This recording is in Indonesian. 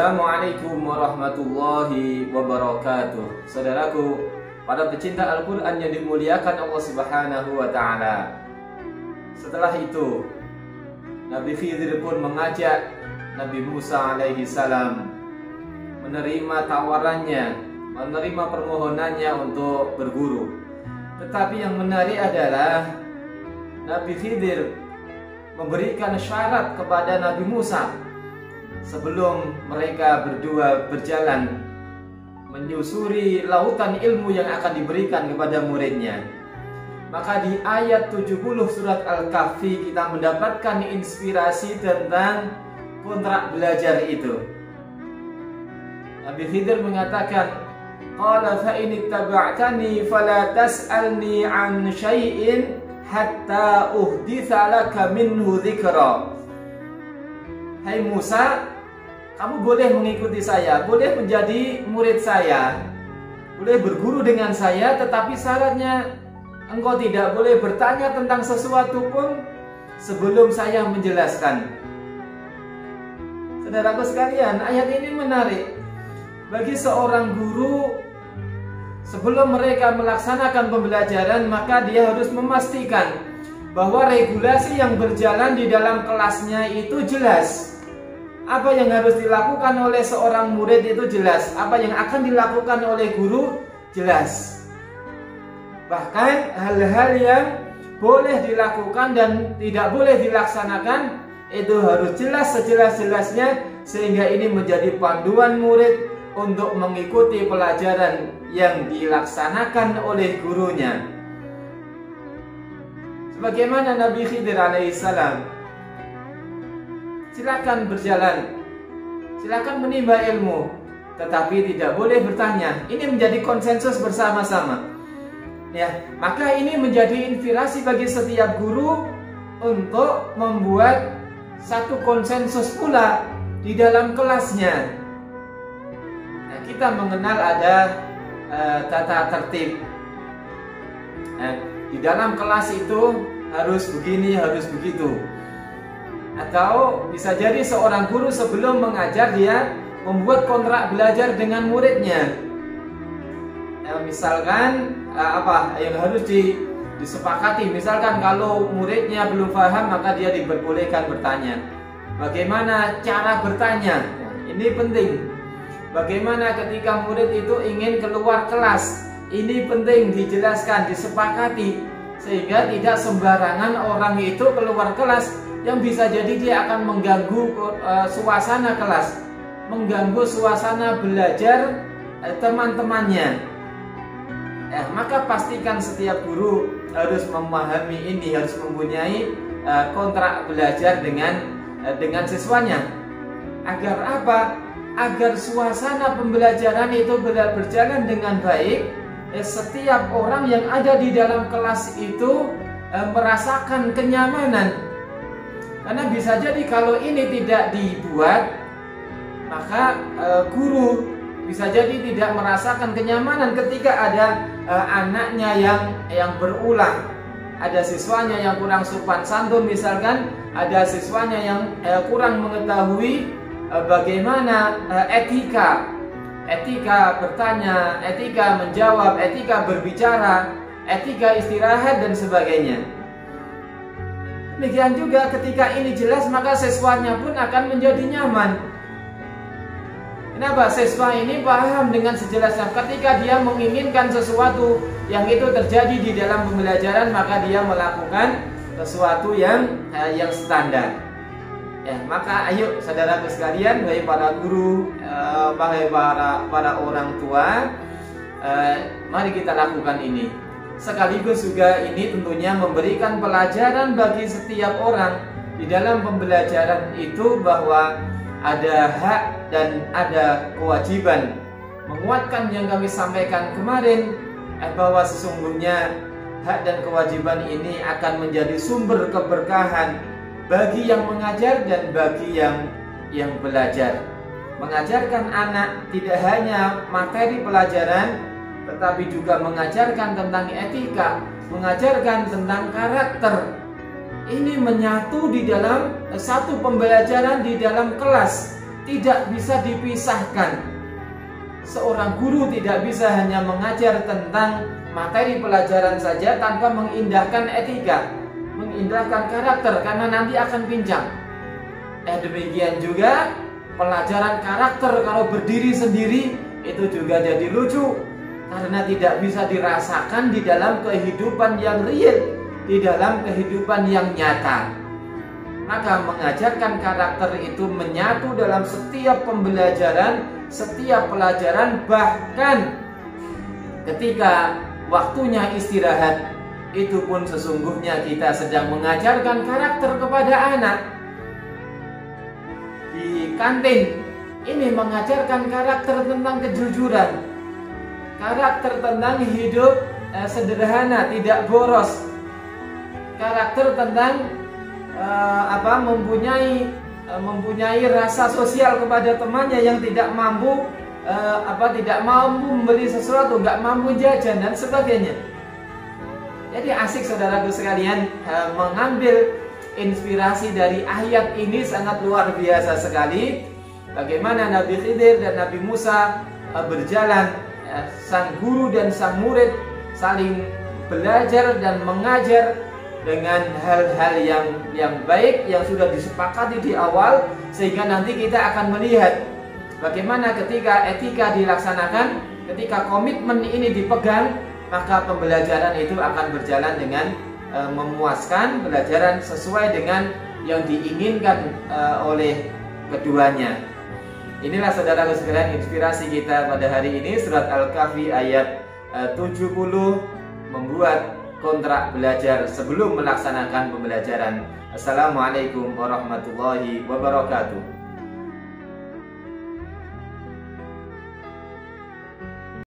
Assalamualaikum warahmatullahi wabarakatuh. Saudaraku, para pecinta Al-Quran yang dimuliakan Allah Subhanahu wa Ta'ala. Setelah itu, Nabi Khidir pun mengajak Nabi Musa alaihi salam menerima tawarannya, menerima permohonannya untuk berguru. Tetapi yang menarik adalah Nabi Khidir memberikan syarat kepada Nabi Musa sebelum mereka berdua berjalan menyusuri lautan ilmu yang akan diberikan kepada muridnya. Maka di ayat 70 surat Al-Kahfi kita mendapatkan inspirasi tentang kontrak belajar itu. Nabi Khidir mengatakan, qala fa in ittaba'tani fala tas'alni an syai'in hatta uhditsa laka minhu dzikra. Hai Musa, kamu boleh mengikuti saya, boleh menjadi murid saya, boleh berguru dengan saya, tetapi syaratnya engkau tidak boleh bertanya tentang sesuatu pun sebelum saya menjelaskan. Saudaraku sekalian, ayat ini menarik. Bagi seorang guru, sebelum mereka melaksanakan pembelajaran, maka dia harus memastikan bahwa regulasi yang berjalan di dalam kelasnya itu jelas. Apa yang harus dilakukan oleh seorang murid itu jelas. Apa yang akan dilakukan oleh guru jelas. Bahkan hal-hal yang boleh dilakukan dan tidak boleh dilaksanakan itu harus jelas sejelas-jelasnya, sehingga ini menjadi panduan murid untuk mengikuti pelajaran yang dilaksanakan oleh gurunya. Sebagaimana Nabi Khidir alaihissalam, silakan berjalan, silakan menimba ilmu, tetapi tidak boleh bertanya. Ini menjadi konsensus bersama-sama. Ya, maka ini menjadi inspirasi bagi setiap guru untuk membuat satu konsensus pula di dalam kelasnya. Nah, kita mengenal ada tata tertib. Di dalam kelas itu harus begini, harus begitu. Atau bisa jadi seorang guru sebelum mengajar dia membuat kontrak belajar dengan muridnya. Misalkan apa yang harus disepakati. Misalkan kalau muridnya belum paham, maka dia diperbolehkan bertanya. Bagaimana cara bertanya? Ini penting. Bagaimana ketika murid itu ingin keluar kelas? Ini penting dijelaskan, disepakati, sehingga tidak sembarangan orang itu keluar kelas yang bisa jadi dia akan mengganggu suasana kelas, mengganggu suasana belajar teman-temannya. Maka pastikan setiap guru harus memahami ini, harus mempunyai kontrak belajar dengan siswanya. Agar apa? Agar suasana pembelajaran itu berjalan dengan baik. Setiap orang yang ada di dalam kelas itu merasakan kenyamanan. Karena bisa jadi kalau ini tidak dibuat, maka guru bisa jadi tidak merasakan kenyamanan ketika ada anaknya yang berulang, ada siswanya yang kurang sopan santun, misalkan ada siswanya yang kurang mengetahui bagaimana etika bertanya, etika menjawab, etika berbicara, etika istirahat dan sebagainya. Demikian juga ketika ini jelas, maka siswanya pun akan menjadi nyaman. Kenapa? Siswa ini paham dengan sejelasnya. Ketika dia menginginkan sesuatu yang itu terjadi di dalam pembelajaran, maka dia melakukan sesuatu yang standar. Maka ayo saudaraku sekalian, wahai para guru, wahai para orang tua, mari kita lakukan ini. Sekaligus juga ini tentunya memberikan pelajaran bagi setiap orang di dalam pembelajaran itu, bahwa ada hak dan ada kewajiban. Menguatkan yang kami sampaikan kemarin, bahwa sesungguhnya hak dan kewajiban ini akan menjadi sumber keberkahan bagi yang mengajar dan bagi yang belajar. Mengajarkan anak tidak hanya materi pelajaran, tetapi juga mengajarkan tentang etika, mengajarkan tentang karakter. Ini menyatu di dalam satu pembelajaran di dalam kelas. tidak bisa dipisahkan. Seorang guru tidak bisa hanya mengajar tentang materi pelajaran saja tanpa mengindahkan etika, mengindahkan karakter, karena nanti akan pincang. Demikian juga pelajaran karakter kalau berdiri sendiri itu juga jadi lucu, karena tidak bisa dirasakan di dalam kehidupan yang real, di dalam kehidupan yang nyata. Maka mengajarkan karakter itu menyatu dalam setiap pembelajaran, setiap pelajaran, bahkan ketika waktunya istirahat, itu pun sesungguhnya kita sedang mengajarkan karakter kepada anak. Di kantin ini mengajarkan karakter tentang kejujuran, karakter tentang hidup sederhana, tidak boros, karakter tentang mempunyai rasa sosial kepada temannya yang tidak mampu membeli sesuatu, nggak mampu jajan dan sebagainya. Jadi asik saudaraku sekalian, mengambil inspirasi dari ayat ini sangat luar biasa sekali. Bagaimana Nabi Khidir dan Nabi Musa berjalan, sang guru dan sang murid saling belajar dan mengajar dengan hal-hal yang baik yang sudah disepakati di awal, sehingga nanti kita akan melihat bagaimana ketika etika dilaksanakan, ketika komitmen ini dipegang, maka pembelajaran itu akan berjalan dengan memuaskan, pembelajaran sesuai dengan yang diinginkan oleh keduanya. Inilah saudaraku sekalian inspirasi kita pada hari ini, surat Al-Kahfi ayat 70, membuat kontrak belajar sebelum melaksanakan pembelajaran. Assalamualaikum warahmatullahi wabarakatuh.